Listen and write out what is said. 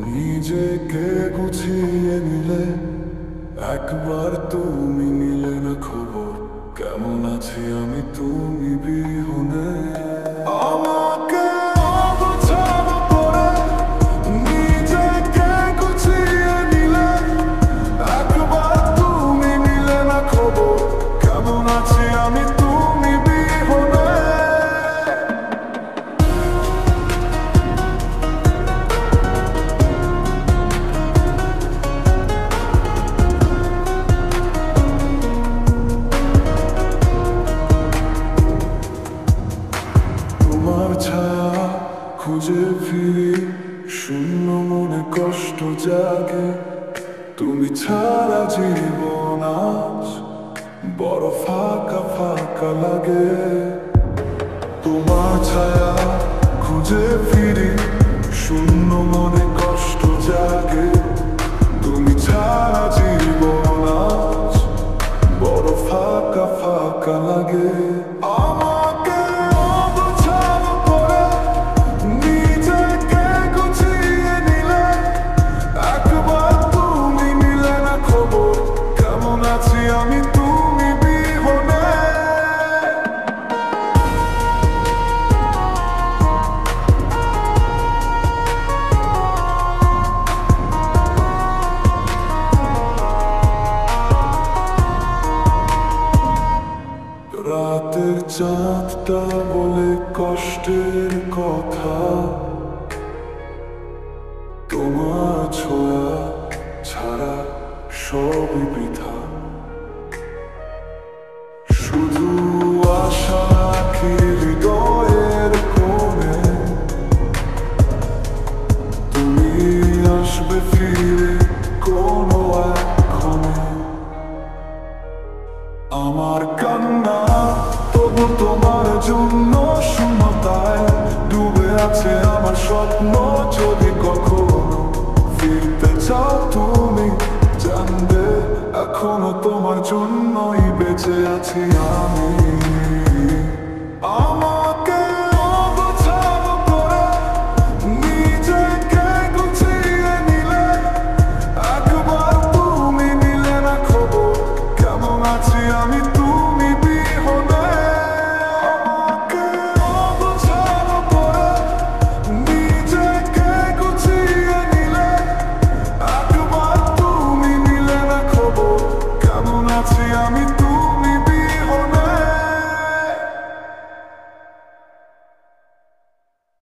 নিজেকে গুছিয়ে নিলে, একবার তুমি নিলে না খবর, কেমন আছি আমি তুমি বিহনে। আমাকে অগোছালো করে নিজেকে গুছিয়ে নিলে, একবার তুমি নিলে না খবর, কেমন আছি আমি তুমি বিহনে। তোমার ছায়া খুঁজে ফিরি, শূন্য মনে কষ্ট জাগে, তুমি ছাড়া জীবন আজ বড় ফাঁকা ফাঁকা লাগে। তোমার ছায়া খুঁজে ফিরি, শূন্য মনে কষ্ট জাগে, তুমি ছাড়া জীবন আজ বড় ফাঁকা ফাঁকা লাগে। আমাকে অগোছালো করে নিজেকে গুছিয়ে নিলে, একবার তুমি নিলে না খবর, কেমন আছি আমি তুমি বিহনে। রাতের চাঁদটা বলে কষ্টের কথা, তোমার ছোঁয়া ছাড়া সবই বৃথা। শুধু আশা রাখি হৃদয়ের কোণে, তুমি আসবে ফিরে কোনো এক্ষণে। আমার কান্না তবু তোমার জন্য শূন্যতায় ডুবে আছে আমার স্বপ্ন। যদি কখনো ফিরতে চাও তুমি জানবে, এখনো তোমার জন্যই বেঁচে আছি আমি।